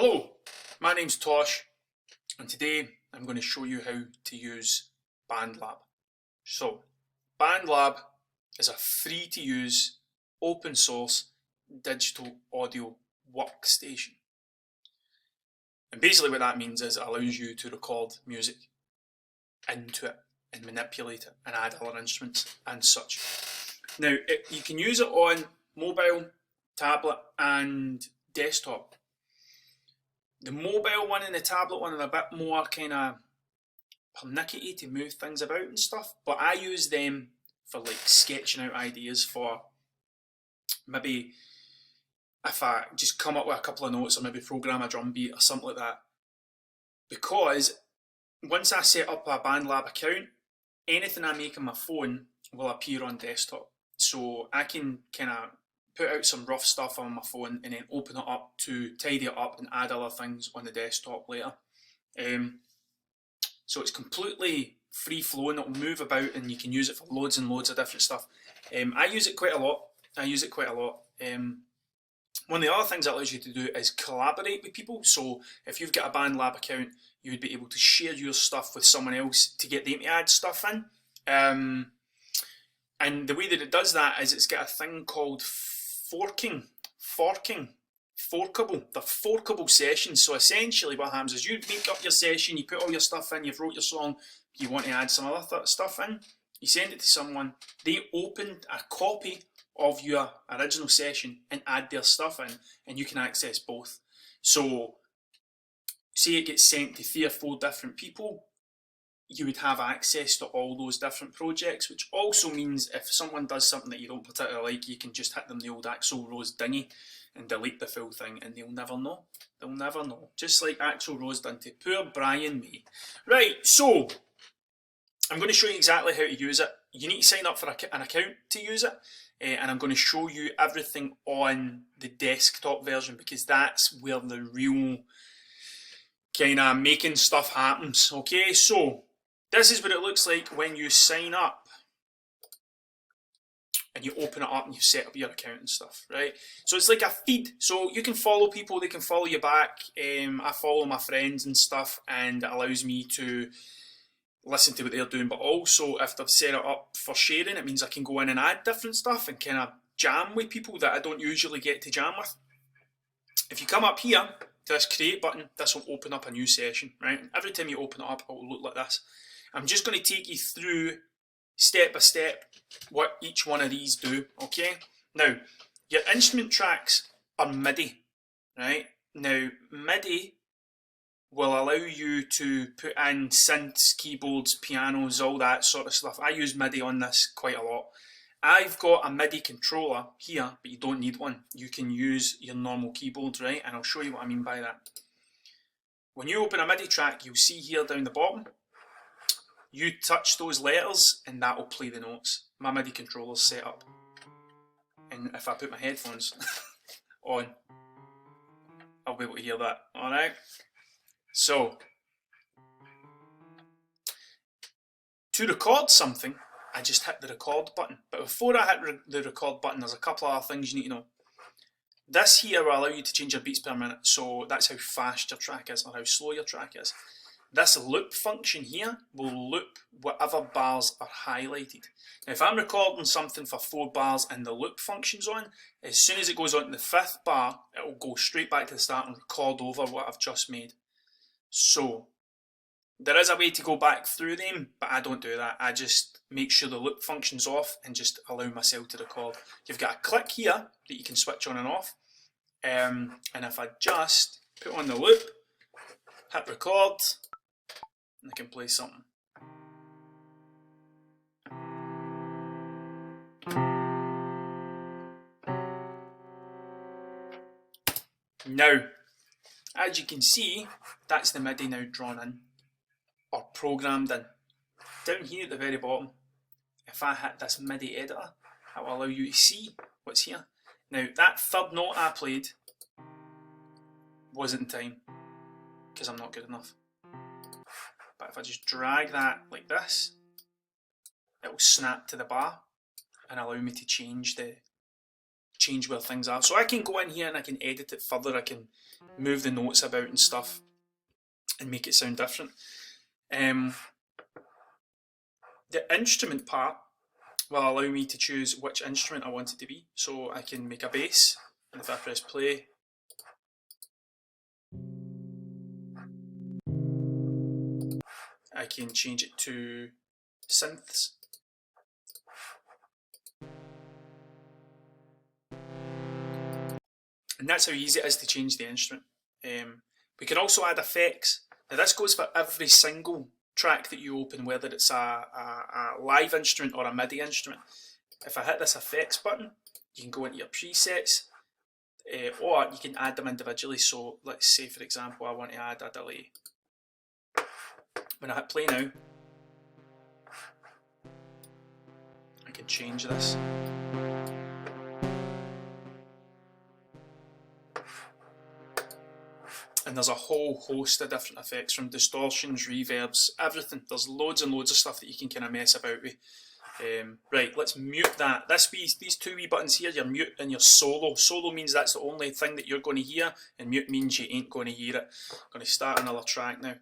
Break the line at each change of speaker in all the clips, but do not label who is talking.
Hello, my name's Tosh, and today I'm going to show you how to use BandLab. So, BandLab is a free to use, open source, digital audio workstation. And basically what that means is it allows you to record music into it and manipulate it and add other instruments and such. Now, you can use it on mobile, tablet and desktop. The mobile one and the tablet one are a bit more kind of pernickety to move things about and stuff, but I use them for like sketching out ideas for maybe if I just come up with a couple of notes or maybe program a drum beat or something like that. Because once I set up a BandLab account, anything I make on my phone will appear on desktop. So I can kind of put out some rough stuff on my phone and then open it up to tidy it up and add other things on the desktop later. So it's completely free flowing, it'll move about and you can use it for loads and loads of different stuff. I use it quite a lot. One of the other things it allows you to do is collaborate with people. So if you've got a BandLab account, you would be able to share your stuff with someone else to get them to add stuff in. And the way that it does that is it's got a thing called forkable, the forkable sessions. So essentially what happens is you make up your session, you put all your stuff in, you've wrote your song, you want to add some other stuff in, you send it to someone, they open a copy of your original session and add their stuff in, and you can access both. So say it gets sent to 3 or 4 different people, you would have access to all those different projects, which also means if someone does something that you don't particularly like, you can just hit them the old Axl Rose dingy and delete the full thing and they'll never know. They'll never know. Just like Axl Rose done to poor Brian May. Right, so I'm going to show you exactly how to use it. You need to sign up for an account to use it, and I'm going to show you everything on the desktop version because that's where the real kind of making stuff happens. Okay, so this is what it looks like when you sign up and you open it up and you set up your account and stuff, right? So it's like a feed. So you can follow people, they can follow you back. I follow my friends and stuff, and it allows me to listen to what they're doing. But also, if they've set it up for sharing, it means I can go in and add different stuff and kind of jam with people that I don't usually get to jam with. If you come up here to this create button, this will open up a new session, right? Every time you open it up, it will look like this. I'm just going to take you through step by step what each one of these do, okay? Now, your instrument tracks are MIDI, right? Now, MIDI will allow you to put in synths, keyboards, pianos, all that sort of stuff. I use MIDI on this quite a lot. I've got a MIDI controller here, but you don't need one. You can use your normal keyboard, right? And I'll show you what I mean by that. When you open a MIDI track, you'll see here down the bottom, you touch those letters and that will play the notes. My MIDI controller's set up. And if I put my headphones on, I'll be able to hear that. Alright? So, to record something, I just hit the record button. But before I hit the record button, there's a couple of other things you need to know. This here will allow you to change your beats per minute. So that's how fast your track is or how slow your track is. This loop function here will loop whatever bars are highlighted. Now if I'm recording something for 4 bars and the loop function's on, as soon as it goes on to the 5th bar, it will go straight back to the start and record over what I've just made. So, there is a way to go back through them, but I don't do that. I just make sure the loop function's off and just allow myself to record. You've got a click here that you can switch on and off. And if I just put on the loop, hit record, and I can play something. Now, as you can see, that's the MIDI now drawn in, or programmed in. Down here at the very bottom, if I hit this MIDI editor, it will allow you to see what's here. Now, that 3rd note I played wasn't in time, because I'm not good enough. But if I just drag that like this, it will snap to the bar and allow me to change the change where things are. So I can go in here and I can edit it further. I can move the notes about and stuff and make it sound different. The instrument part will allow me to choose which instrument I want it to be. So I can make a bass, and if I press play, I can change it to synths. And that's how easy it is to change the instrument. We can also add effects. Now this goes for every single track that you open, whether it's a live instrument or a MIDI instrument. If I hit this effects button, you can go into your presets, or you can add them individually. So let's say, for example, I want to add a delay. When I hit play now, I can change this. And there's a whole host of different effects, from distortions, reverbs, everything. There's loads and loads of stuff that you can kind of mess about with. Right, let's mute that. These two wee buttons here, your mute and your solo. Solo means that's the only thing that you're going to hear, and mute means you ain't going to hear it. I'm going to start another track now.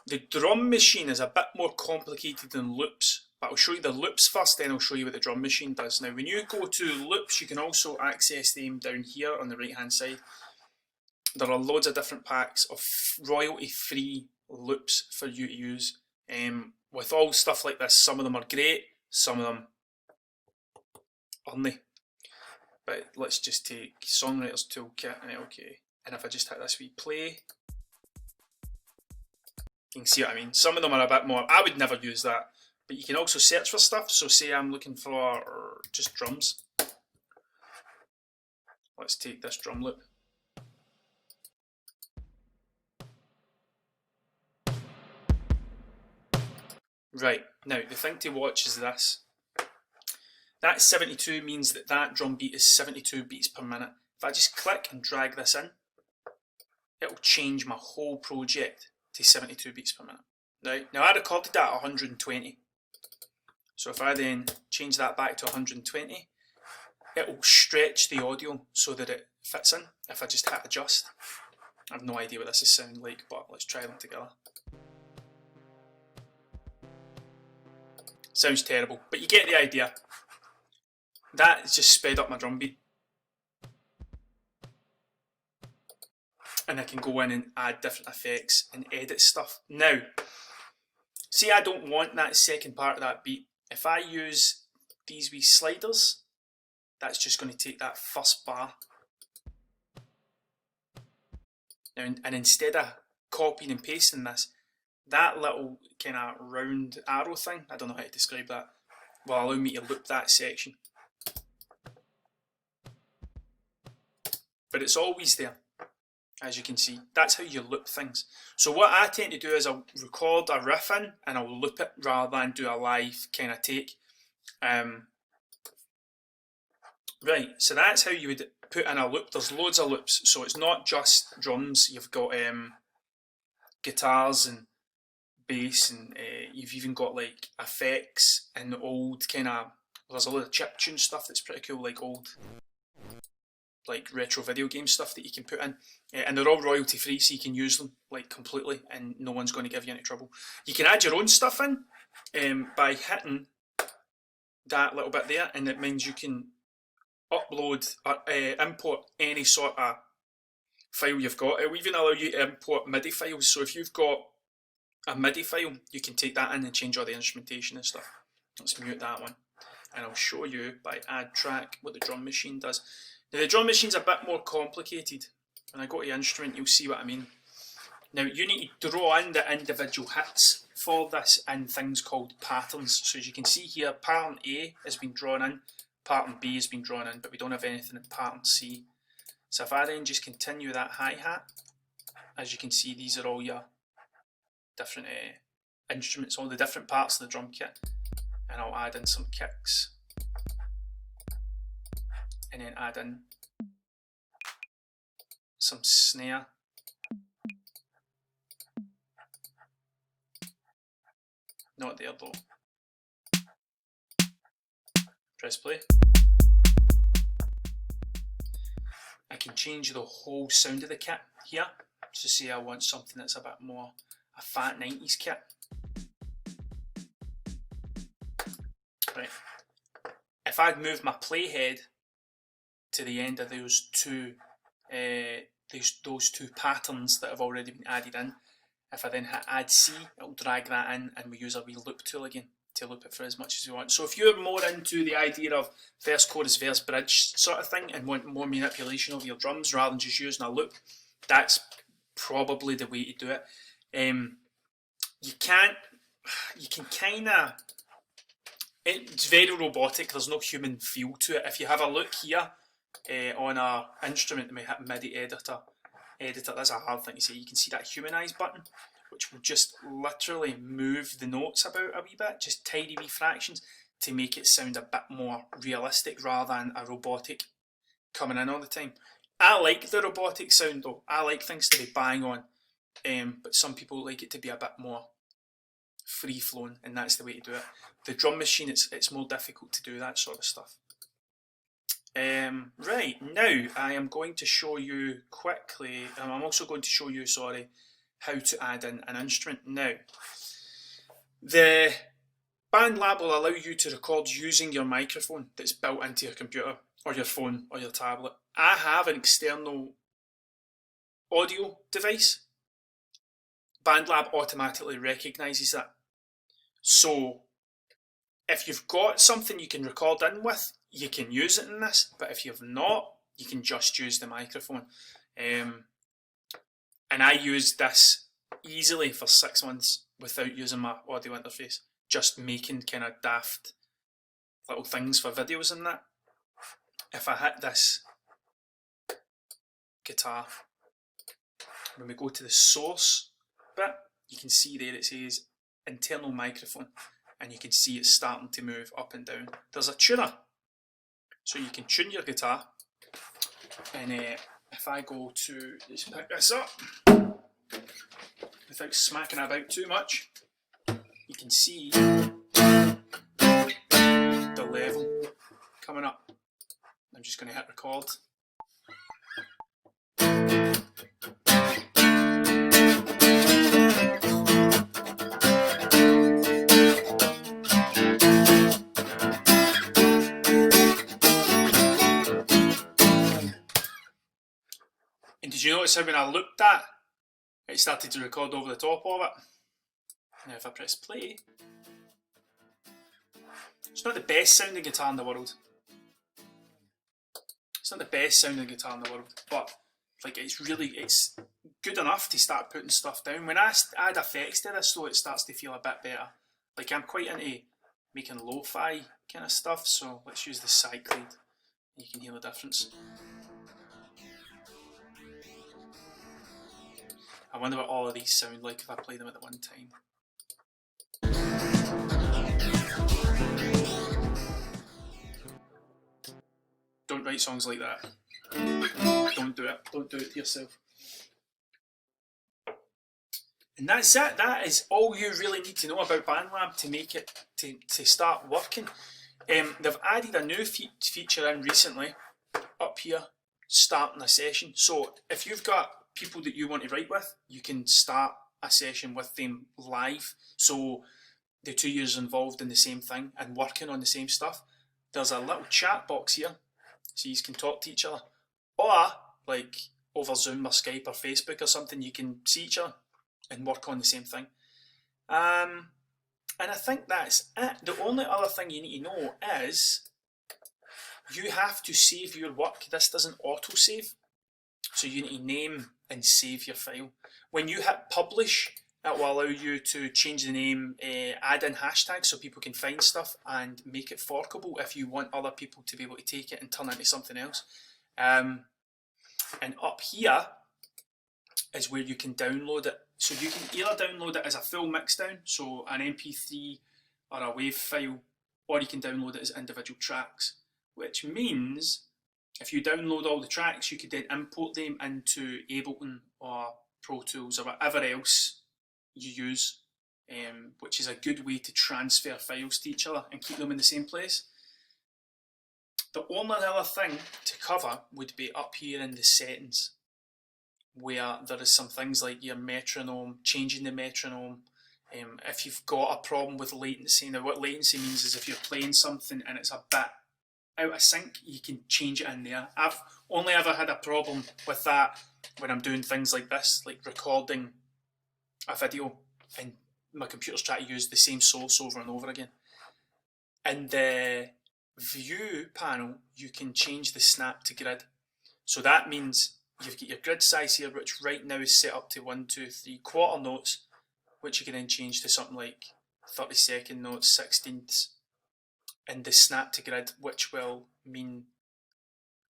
The drum machine is a bit more complicated than loops, but I'll show you the loops first, then I'll show you what the drum machine does. Now, when you go to loops, you can also access them down here on the right hand side. There are loads of different packs of royalty-free loops for you to use. With all stuff like this, some of them are great, some of them aren't. But let's just take Songwriter's Toolkit and OK. And if I just hit this wee play, you can see what I mean. Some of them are a bit more, I would never use that. But you can also search for stuff. So say I'm looking for just drums. Let's take this drum loop. Right, now the thing to watch is this. That 72 means that that drum beat is 72 beats per minute. If I just click and drag this in, it'll change my whole project to 72 beats per minute. Right, now I recorded that at 120. So if I then change that back to 120, it'll stretch the audio so that it fits in. If I just hit adjust, I have no idea what this is sounding like, but let's try them together. Sounds terrible, but you get the idea. That is just sped up my drum beat. And I can go in and add different effects and edit stuff. Now, see, I don't want that second part of that beat. If I use these wee sliders, that's just going to take that first bar. Now, and instead of copying and pasting this, that little kind of round arrow thing, I don't know how to describe that, will allow me to loop that section. But it's always there, as you can see. That's how you loop things. So what I tend to do is I'll record a riff in and I'll loop it rather than do a live kind of take. Right, so that's how you would put in a loop. There's loads of loops, so it's not just drums. You've got guitars and bass, and you've even got like effects and old kind of, there's a lot of chiptune stuff that's pretty cool, like old like retro video game stuff that you can put in, and they're all royalty free, so you can use them like completely and no one's going to give you any trouble. You can add your own stuff in by hitting that little bit there, and it means you can upload or import any sort of file you've got. It will even allow you to import MIDI files, so if you've got a MIDI file, you can take that in and change all the instrumentation and stuff. Let's mute that one, and I'll show you by add track what the drum machine does. Now the drum machine's a bit more complicated. When I go to the instrument, you'll see what I mean. Now you need to draw in the individual hits for this in things called patterns. So as you can see here, pattern A has been drawn in, pattern B has been drawn in, but we don't have anything in pattern C. So if I then just continue that hi-hat, as you can see, these are all your different instruments, all the different parts of the drum kit, and I'll add in some kicks, and then add in some snare, not there though. Press play. I can change the whole sound of the kit here. So say I want something that's a bit more a fat 90s kit. Right. If I'd moved my playhead to the end of those two patterns that have already been added in, if I then hit add C, it'll drag that in and we use a wee loop tool again to loop it for as much as we want. So if you're more into the idea of verse chorus, verse bridge sort of thing and want more manipulation of your drums rather than just using a loop, that's probably the way to do it. You can kind of, it's very robotic, there's no human feel to it. If you have a look here on our instrument, we hit MIDI editor, that's a hard thing to say, you can see that humanize button, which will just literally move the notes about a wee bit, just tiny wee fractions, to make it sound a bit more realistic rather than a robotic coming in all the time. I like the robotic sound though, I like things to be bang on, but some people like it to be a bit more free flowing, and that's the way to do it. The drum machine, it's more difficult to do that sort of stuff. Right, now I am going to show you quickly, I'm also going to show you, sorry, how to add in an instrument. Now, the BandLab will allow you to record using your microphone that's built into your computer or your phone or your tablet. I have an external audio device. BandLab automatically recognises that. So if you've got something you can record in with, you can use it in this, but if you've not, you can just use the microphone. And I used this easily for 6 months without using my audio interface, just making kind of daft little things for videos and that. If I hit this guitar, when we go to the source bit, you can see there it says internal microphone, and you can see it's starting to move up and down. There's a tuner, so you can tune your guitar, and if I go to, let's pick this up without smacking about too much, you can see the level coming up. I'm just going to hit record. And did you notice how when I looped that, it started to record over the top of it? Now if I press play, it's not the best sounding guitar in the world. It's not the best sounding guitar in the world, but like it's good enough to start putting stuff down. When I add effects to this though, it starts to feel a bit better. Like I'm quite into making lo-fi kind of stuff, so let's use the cyclade. You can hear the difference. I wonder what all of these sound like if I play them at the one time. Don't write songs like that. Don't do it. Don't do it to yourself. And that's it. That is all you really need to know about BandLab to make it to start working. They've added a new feature in recently up here, starting a session. So if you've got people that you want to write with, you can start a session with them live. So the 2 years involved in the same thing and working on the same stuff. There's a little chat box here, so you can talk to each other. Or, like, over Zoom or Skype or Facebook or something, you can see each other and work on the same thing. And I think that's it. The only other thing you need to know is you have to save your work. This doesn't auto-save. So you need to name and save your file. When you hit publish, it will allow you to change the name, add in hashtags so people can find stuff and make it forkable if you want other people to be able to take it and turn it into something else. And up here is where you can download it. So you can either download it as a full mixdown, so an MP3 or a WAV file, or you can download it as individual tracks, which means if you download all the tracks, you could then import them into Ableton or Pro Tools or whatever else you use, which is a good way to transfer files to each other and keep them in the same place. The only other thing to cover would be up here in the settings, where there is some things like your metronome, changing the metronome. If you've got a problem with latency, now what latency means is if you're playing something and it's a bit out of sync, you can change it in there. I've only ever had a problem with that when I'm doing things like this, like recording a video and my computer's trying to use the same source over and over again. In the view panel, you can change the snap to grid. So that means you've got your grid size here, which right now is set up to 1, 2, 3 quarter notes, which you can then change to something like 32nd notes, 16ths, and the snap to grid, which will mean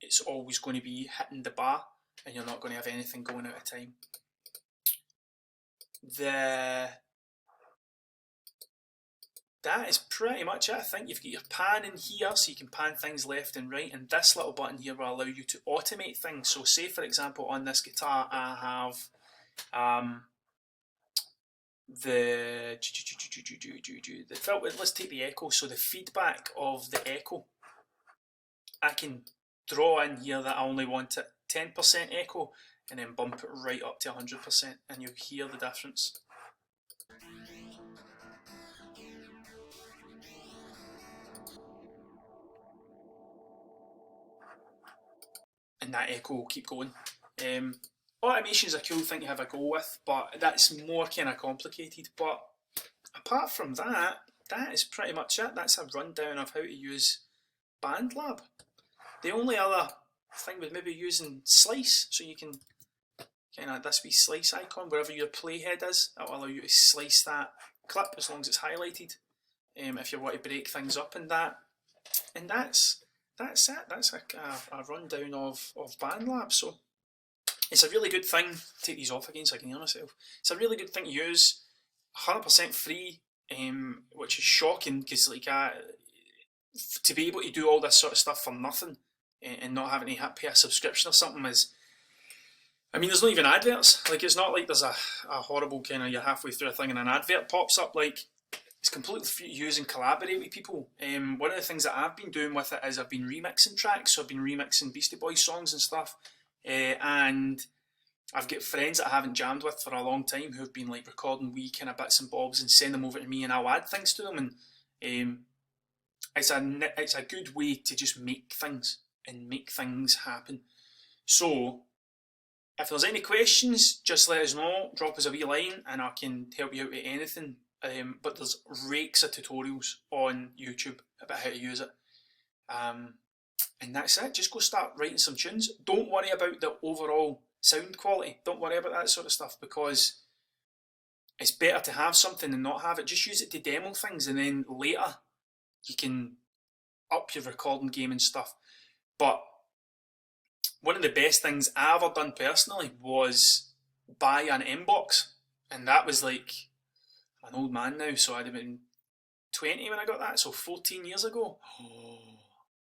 it's always going to be hitting the bar and you're not going to have anything going out of time. That is pretty much it. I think you've got your pan in here, so you can pan things left and right, and this little button here will allow you to automate things. So say for example on this guitar I have let's take the echo. So the feedback of the echo, I can draw in here that I only want it 10% echo and then bump it right up to 100%, and you'll hear the difference. And that echo will keep going. Automation is a cool thing to have a go with, but that's more kind of complicated. But apart from that, that is pretty much it. That's a rundown of how to use BandLab. The only other thing would maybe using Slice, so you can kind of this wee slice icon wherever your playhead is. That will allow you to slice that clip as long as it's highlighted. If you want to break things up in that, and that's it. That's a rundown of BandLab. So it's a really good thing. Take these off again so I can hear myself. It's a really good thing to use. 100% free, which is shocking because like to be able to do all this sort of stuff for nothing and not having to pay a subscription or something is. I mean, there's not even adverts. Like, it's not like there's a horrible kind of you're halfway through a thing and an advert pops up. Like, it's completely free to use and collaborate with people. One of the things that I've been doing with it is I've been remixing tracks. So I've been remixing Beastie Boys songs and stuff. And I've got friends that I haven't jammed with for a long time who've been like recording wee kind of bits and bobs and send them over to me, and I'll add things to them. And it's a good way to just make things and make things happen. So if there's any questions, just let us know. Drop us a wee line and I can help you out with anything. But there's rakes of tutorials on YouTube about how to use it. And that's it. Just go start writing some tunes. Don't worry about the overall sound quality. Don't worry about that sort of stuff, because it's better to have something than not have it. Just use it to demo things, and then later you can up your recording game and stuff. But one of the best things I ever done personally was buy an M-Box. And that was like an old man now, so I'd have been 20 when I got that, so 14 years ago. Oh,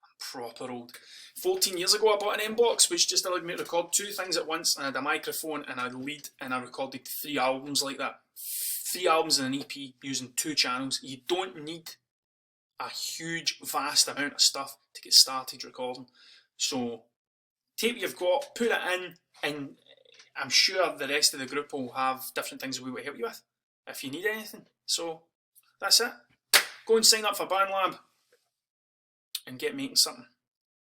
I'm proper old. 14 years ago I bought an M-Box, which just allowed me to record 2 things at once, and I had a microphone and a lead, and I recorded 3 albums like that. 3 albums and an EP using 2 channels. You don't need a huge, vast amount of stuff to get started recording. So take what you've got, put it in, and I'm sure the rest of the group will have different things we will help you with if you need anything. So that's it. Go and sign up for BandLab and get making something.